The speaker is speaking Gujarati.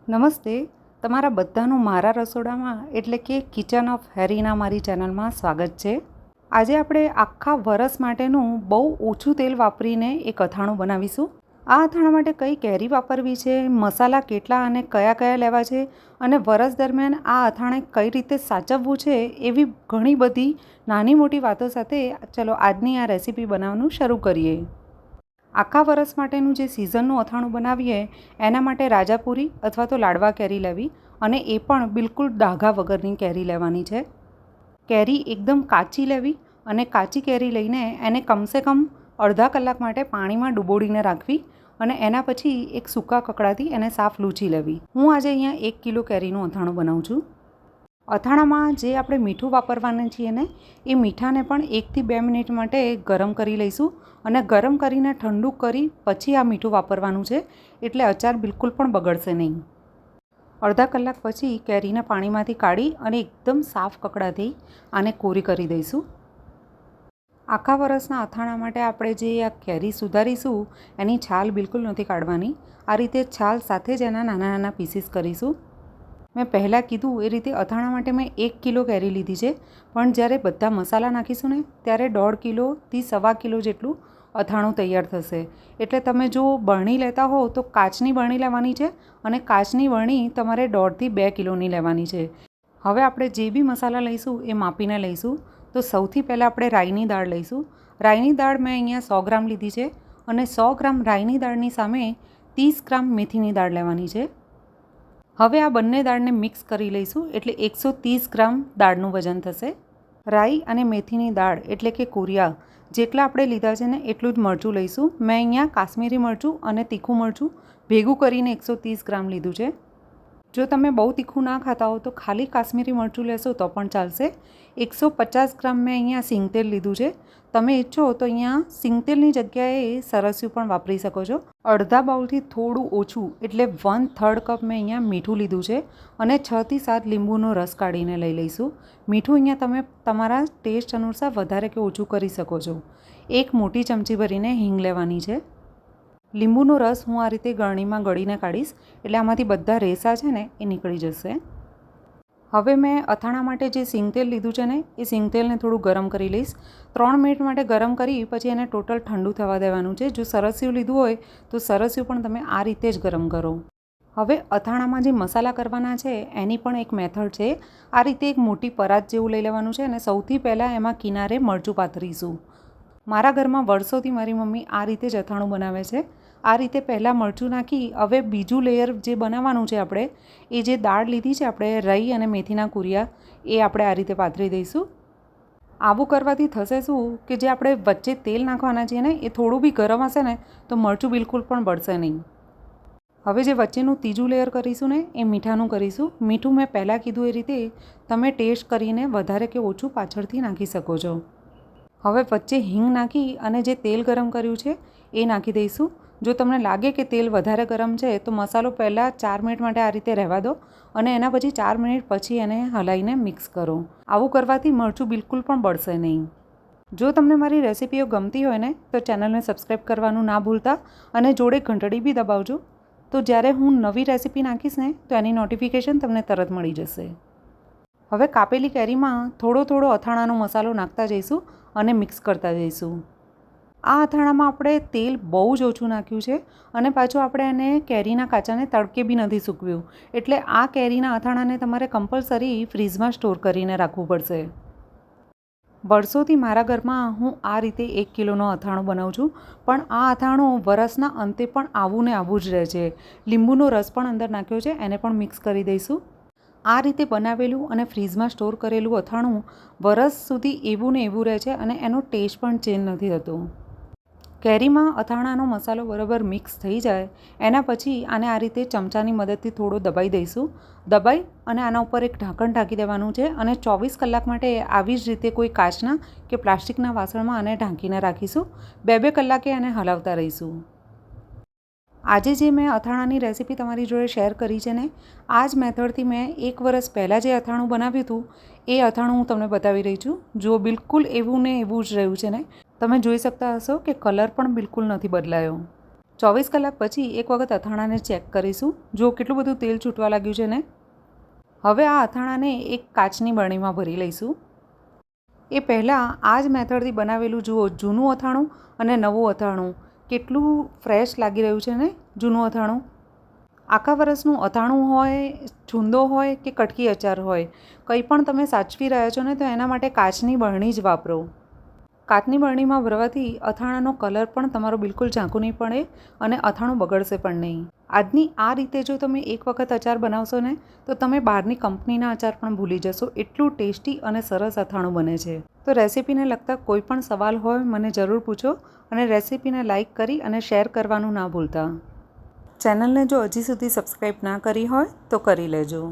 નમસ્તે. તમારા બધાનું મારા રસોડામાં એટલે કે કિચન ઓફ હેરીના મારી ચેનલમાં સ્વાગત છે. આજે આપણે આખા વરસ માટેનું બહુ ઓછું તેલ વાપરીને એક અથાણું બનાવીશું. આ અથાણા માટે કઈ કેરી વાપરવી છે, મસાલા કેટલા અને કયા કયા લેવા છે અને વરસ દરમિયાન આ અથાણે કઈ રીતે સાચવવું છે, એવી ઘણી બધી નાની મોટી વાતો સાથે ચલો આજની આ રેસીપી બનાવવાનું શરૂ કરીએ. આખા વરસ માટેનું જે સિઝનનું અથાણું બનાવીએ એના માટે રાજાપુરી અથવા તો લાડવા કેરી લેવી, અને એ પણ બિલકુલ ડાઘા વગરની કેરી લેવાની છે. કેરી એકદમ કાચી લેવી અને કાચી કેરી લઈને એને કમસે કમ અડધા કલાક માટે પાણીમાં ડૂબોડીને રાખવી અને એના પછી એક સૂકા કકડાથી એને સાફ લૂછી લેવી. હું આજે અહીંયા 1 કિલો કેરીનું અથાણું બનાવું છું. અથાણામાં જે આપણે મીઠું વાપરવાના છીએ ને, એ મીઠાને પણ 1 થી 2 મિનિટ માટે ગરમ કરી લઈશું અને ગરમ કરીને ઠંડુ કરી પછી આ મીઠું વાપરવાનું છે, એટલે અચાર બિલકુલ પણ બગડશે નહીં. અડધા કલાક પછી કેરીને પાણીમાંથી કાઢી અને એકદમ સાફ કકડાથી આને કોરી કરી દઈશું. આખા વરસના અથાણા માટે આપણે જે આ કેરી સુધારીશું એની છાલ બિલકુલ નથી કાઢવાની. આ રીતે છાલ સાથે જ એના નાના નાના પીસીસ કરીશું. મેં પહેલાં કીધું એ રીતે અથાણા માટે મેં 1 કિલો કેરી લીધી છે, પણ જ્યારે બધા મસાલા નાખીશું ને ત્યારે 1.5 કિલોથી 1.25 કિલો જેટલું અથાણું તૈયાર થશે. એટલે તમે જો બરણી લેતા હો તો કાચની બરણી લેવાની છે અને કાચની બરણી તમારે 1.5 થી 2 કિલોની લેવાની છે. હવે આપણે જે બી મસાલા લઈશું એ માપીને લઈશું. તો સૌથી પહેલાં આપણે રાઈની દાળ લઈશું. રાઈની દાળ મેં અહીંયા 100 ગ્રામ લીધી છે અને 100 ગ્રામ રાઈની દાળની સામે 30 ગ્રામ મેથીની દાળ લેવાની છે. હવે આ બંને દાળને મિક્સ કરી લઈશું એટલે 130 ગ્રામ દાળનું વજન થશે. રાઈ અને મેથીની દાળ એટલે કે કુરિયા જેટલા આપણે લીધા છે ને એટલું જ મરચું લઈશું. મેં અહીંયા કાશ્મીરી મરચું અને તીખું મરચું ભેગું કરીને 130 ગ્રામ લીધું છે. જો તમે બહુ તીખું ના ખાતા હો તો ખાલી કાશ્મીરી મરચું લેશો તો પણ ચાલશે. 150 ગ્રામ મેં અહીંયા સિંગતેલ લીધું છે. તમે ઈચ્છો તો અહીંયા સિંગતેલની જગ્યાએ સરસ્યું પણ વાપરી શકો છો. અડધા બાઉલથી થોડું ઓછું એટલે 1/3 કપ મેં અહીંયા મીઠું લીધું છે અને 6 થી 7 લીંબુનો રસ કાઢીને લઈ લઈશું. મીઠું અહીંયા તમે તમારા ટેસ્ટ અનુસાર વધારે કે ઓછું કરી શકો છો. 1 મોટી ચમચી ભરીને હિંગ લેવાની છે. લીંબુનો રસ હું આ રીતે ગળણીમાં ગળીને કાઢીશ એટલે આમાંથી બધા રેસા છે ને એ નીકળી જશે. હવે મેં અથાણા માટે જે સિંગતેલ લીધું છે ને એ સિંગતેલને થોડું ગરમ કરી લઈશ. 3 મિનિટ માટે ગરમ કરી પછી એને ટોટલ ઠંડુ થવા દેવાનું છે. જો સરસ્યું લીધું હોય તો સરસ્યું પણ તમે આ રીતે જ ગરમ કરો. હવે અથાણામાં જે મસાલા કરવાના છે એની પણ એક મેથડ છે. આ રીતે એક મોટી પરાત જેવું લઈ લેવાનું છે અને સૌથી પહેલાં એમાં કિનારે મરચું પાથરીશું. મારા ઘરમાં વર્ષોથી મારી મમ્મી આ રીતે જ અથાણું બનાવે છે. આ રીતે પહેલાં મરચું નાખી હવે બીજું લેયર જે બનાવવાનું છે આપણે, એ જે દાળ લીધી છે આપણે રાઈ અને મેથીના કુરિયા, એ આપણે આ રીતે પાથરી દઈશું. આવું કરવાથી થશે શું કે જે આપણે વચ્ચે તેલ નાખવાના છીએ ને એ થોડું બી ગરમ હશે ને તો મરચું બિલકુલ પણ બળશે નહીં. હવે જે વચ્ચેનું ત્રીજું લેયર કરીશું ને એ મીઠાનું કરીશું. મીઠું મેં પહેલાં કીધું એ રીતે તમે ટેસ્ટ કરીને વધારે કે ઓછું પાછળથી નાખી શકો છો. હવે વચ્ચે હિંગ નાખી અને જે તેલ ગરમ કર્યું છે એ નાખી દઈશું. જો તમને લાગે કે તેલ વધારે ગરમ છે તો મસાલો પહેલાં 4 મિનિટ માટે આ રીતે રહેવા દો અને એના પછી 4 મિનિટ પછી એને હલાવીને મિક્સ કરો. આવું કરવાથી મરચું બિલકુલ પણ બળશે નહીં. જો તમને મારી રેસીપીઓ ગમતી હોય ને તો ચેનલને સબસ્ક્રાઈબ કરવાનું ના ભૂલતા અને જોડે ઘંટડી બી દબાવજો, તો જ્યારે હું નવી રેસીપી નાખીશ ને તો એની નોટિફિકેશન તમને તરત મળી જશે. હવે કાપેલી કેરીમાં થોડો થોડો અથાણાનો મસાલો નાખતા જઈશું અને મિક્સ કરતા જઈશું. આ અથાણામાં આપણે તેલ બહુ જ ઓછું નાખ્યું છે અને પાછું આપણે એને કેરીના કાચાને તડકે બી નથી સૂકવ્યું, એટલે આ કેરીના અથાણાને તમારે કમ્પલસરી ફ્રીઝમાં સ્ટોર કરીને રાખવું પડશે. વર્ષોથી મારા ઘરમાં હું આ રીતે 1 કિલોનો અથાણું બનાવું છું, પણ આ અથાણું વરસના અંતે પણ આવું ને આવું જ રહે છે. લીંબુનો રસ પણ અંદર નાખ્યો છે, એને પણ મિક્સ કરી દઈશું. આ રીતે બનાવેલું અને ફ્રીઝમાં સ્ટોર કરેલું અથાણું વરસ સુધી એવું ને એવું રહે છે અને એનો ટેસ્ટ પણ ચેન્જ નથી થતો. કેરીમાં અથાણાનો મસાલો બરાબર મિક્સ થઈ જાય એના પછી આને આ રીતે ચમચાની મદદથી થોડો દબાઈ દઈશું. દબાઈ અને આના ઉપર એક ઢાંકણ ઢાંકી દેવાનું છે અને 24 કલાક માટે આવી જ રીતે કોઈ કાચના કે પ્લાસ્ટિકના વાસણમાં આને ઢાંકીને રાખીશું. 2-2 કલાકે આને હલાવતા રહીશું. આજે જે મેં અથાણાની રેસીપી તમારી જોડે શેર કરી છે ને, આ જ મેથડથી મેં 1 વર્ષ પહેલાં જે અથાણું બનાવ્યું હતું એ અથાણું હું તમને બતાવી રહી છું. જો બિલકુલ એવું ને એવું જ રહ્યું છે ને, તમે જોઈ શકતા હશો કે કલર પણ બિલકુલ નથી બદલાયો. 24 કલાક પછી એક વખત અથાણાને ચેક કરીશું. જો કેટલું બધું તેલ છૂટવા લાગ્યું છે ને. હવે આ અથાણાને એક કાચની બરણીમાં ભરી લઈશું. એ પહેલાં આ જ મેથડથી બનાવેલું જુઓ જૂનું અથાણું અને નવું અથાણું કેટલું ફ્રેશ લાગી રહ્યું છે ને. જૂનું અથાણું આખા વરસનું અથાણું હોય, છુંદો હોય કે કટકી અચાર હોય, કંઈ પણ તમે સાચવી રહ્યા છો ને તો એના માટે કાચની બરણી જ વાપરો. કાચની બરણીમાં ભરવાથી અથાણાનો કલર પણ તમારો બિલકુલ ઝાંખું નહીં પડે અને અથાણું બગડશે પણ નહીં. આજની આ રીતે જો તમે એક વખત અચાર બનાવશો ને તો તમે બહારની કંપનીના અચાર પણ ભૂલી જશો. એટલું ટેસ્ટી અને સરસ અથાણું બને છે. તો રેસીપીને લગતા કોઈ પણ સવાલ હોય મને જરૂર પૂછો અને રેસીપીને લાઇક કરી અને શેર કરવાનું ના ભૂલતા. ચેનલને જો હજી સુધી સબસ્ક્રાઈબ ના કરી હોય તો કરી લેજો.